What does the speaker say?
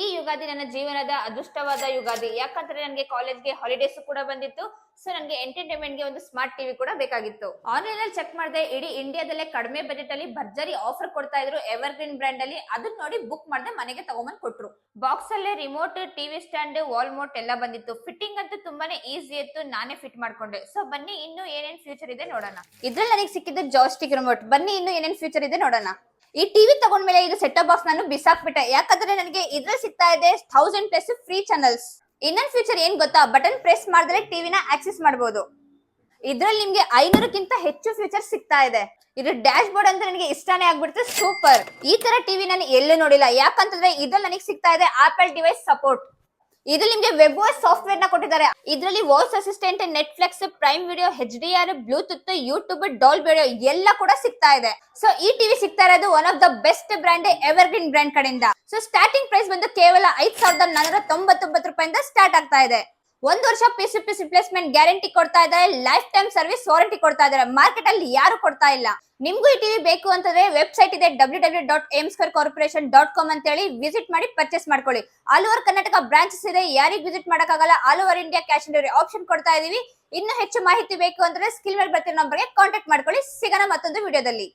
ಈ ಯುಗಾದಿ ನನ್ನ ಜೀವನದ ಅದೃಷ್ಟವಾದ ಯುಗಾದಿ. ಯಾಕಂದ್ರೆ ನನಗೆ ಕಾಲೇಜ್ಗೆ ಹಾಲಿಡೇಸ್ ಕೂಡ ಬಂದಿತ್ತು. ಸೊ ನನಗೆ ಎಂಟರ್ಟೈನ್ಮೆಂಟ್ ಗೆ ಒಂದು ಸ್ಮಾರ್ಟ್ ಟಿವಿ ಕೂಡ ಬೇಕಾಗಿತ್ತು. ಆನ್ಲೈನ್ ಅಲ್ಲಿ ಚೆಕ್ ಮಾಡಿದೆ, ಇಡೀ ಇಂಡಿಯಾದಲ್ಲೇ ಕಡಿಮೆ ಬಜೆಟ್ ಅಲ್ಲಿ ಭರ್ಜರಿ ಆಫರ್ ಕೊಡ್ತಾ ಇದ್ರು ಎವರ್ಗ್ರೀನ್ ಬ್ರ್ಯಾಂಡ್ ಅಲ್ಲಿ. ಅದನ್ನ ನೋಡಿ ಬುಕ್ ಮಾಡಿದೆ, ಮನೆಗೆ ತಗೊಂಬಂದ್ ಕೊಟ್ರು. ಬಾಕ್ಸ್ ಅಲ್ಲೇ remote, TV stand, wall Mount ಎಲ್ಲ ಬಂದಿತ್ತು. ಫಿಟ್ಟಿಂಗ್ ಅಂತೂ ತುಂಬಾನೇ ಈಸಿ ಇತ್ತು, ನಾನೇ ಫಿಟ್ ಮಾಡ್ಕೊಂಡೆ. ಸೊ ಬನ್ನಿ ಇನ್ನು ಏನೇನ್ ಫ್ಯೂಚರ್ ಇದೆ ನೋಡೋಣ. ಇದ್ರಲ್ಲಿ ನನಗೆ ಸಿಕ್ಕಿದ್ದು ಜಾಯ್ಸ್ಟಿಕ್ ರಿಮೋಟ್. ಬನ್ನಿ ಇನ್ನು ಏನೇನ್ ಫ್ಯೂಚರ್ ಇದೆ ನೋಡೋಣ. ಈ ಟಿವಿ ತಗೊಂಡ್ಮೇಲೆ ಇದು ಸೆಟ್ ಬಾಕ್ಸ್ ನಾನು ಬಿಸಾಕ್ಬಿಟ್ಟೆ. ಯಾಕಂದ್ರೆ ನನಗೆ ಇದ್ರಲ್ಲಿ ಸಿಗ್ತಾ ಇದೆ 1000+ ಫ್ರೀ ಚಾನಲ್ಸ್. ಇನ್ನೊಂದು ಫ್ಯೂಚರ್ ಏನ್ ಗೊತ್ತಾ, ಬಟನ್ ಪ್ರೆಸ್ ಮಾಡಿದ್ರೆ ಟಿವಿನ ಆಕ್ಸೆಸ್ ಮಾಡಬಹುದು. ಇದ್ರಲ್ಲಿ ನಿಮ್ಗೆ 500ಕ್ಕಿಂತ ಹೆಚ್ಚು ಫ್ಯೂಚರ್ ಸಿಗ್ತಾ ಇದೆ. ಇದು ಡ್ಯಾಶ್ ಬೋರ್ಡ್ ಅಂತ ನನಗೆ ಇಷ್ಟಾನೇ ಆಗ್ಬಿಡುತ್ತೆ. ಸೂಪರ್. ಈ ತರ ಟಿವಿ ನಾನು ಎಲ್ಲೂ ನೋಡಿಲ್ಲ. ಯಾಕಂತಂದ್ರೆ ಇದ್ರಲ್ಲಿ ನನಗೆ ಸಿಗ್ತಾ ಇದೆ ಆಪಲ್ ಡಿವೈಸ್ ಸಪೋರ್ಟ್. ಇದು ನಿಮ್ಗೆ ವೆಬ್ ವಾಯ್ಸ್ ಸಾಫ್ಟ್ವೇರ್ ನ ಕೊಟ್ಟಿದ್ದಾರೆ. ಇದರಲ್ಲಿ voice assistant, Netflix, prime video, HDR, Bluetooth, YouTube, Dolby video ಎಲ್ಲ ಕೂಡ ಸಿಗ್ತಾ ಇದೆ. ಸೊ ಈ ಟಿವಿ ಸಿಗ್ತಾ ಇರೋದು one of the best brand, evergreen brand ಕಡೆಯಿಂದ. ಸೊ ಸ್ಟಾರ್ಟಿಂಗ್ ಪ್ರೈಸ್ ಬಂದು ಕೇವಲ 5499 ರೂಪಾಯಿಂದ ಸ್ಟಾರ್ಟ್ ಆಗ್ತಾ ಇದೆ. 1 ವರ್ಷ PC ರಿಪ್ಲೇಸ್ಮೆಂಟ್ ಗ್ಯಾರಂಟಿ ಕೊಡ್ತಾ ಇದ್ದಾರೆ. ಲೈಫ್ ಟೈಮ್ ಸರ್ವಿಸ್ ವಾರಂಟಿ ಕೊಡ್ತಾ ಇದ್ದಾರೆ. ಮಾರ್ಕೆಟ್ ಅಲ್ಲಿ ಯಾರು ಕೊಡ್ತಾ ಇಲ್ಲ. ನಿಮ್ಗೂ ಈ ಟಿವಿ ಬೇಕು ಅಂತಂದ್ರೆ ವೆಬ್ಸೈಟ್ ಇದೆ www.aimsquarecorporation.com ಅಂತ ಹೇಳಿ ವಿಸಿಟ್ ಮಾಡಿ ಪರ್ಚೇಸ್ ಮಾಡ್ಕೊಳ್ಳಿ. ಆಲ್ ಓವರ್ ಕರ್ನಾಟಕ ಬ್ರಾಂಚಸ್ ಇದೆ. ಯಾರಿಗೆ ವಿಸಿಟ್ ಮಾಡಕ್ಕಾಗಲ್ಲ, all over India cash on delivery option ಕೊಡ್ತಾ ಇದೀವಿ. ಇನ್ನು ಹೆಚ್ಚು ಮಾಹಿತಿ ಬೇಕು ಅಂದ್ರೆ ಸ್ಕ್ರೀನ್ ಮೇಲೆ ಬರ್ತಿರೋ ನಂಬರ್ಗೆ ಕಾಂಟ್ಯಾಕ್ಟ್ ಮಾಡ್ಕೊಳ್ಳಿ. ಸಿಗೋಣ ಮತ್ತೊಂದು ವಿಡಿಯೋದಲ್ಲಿ.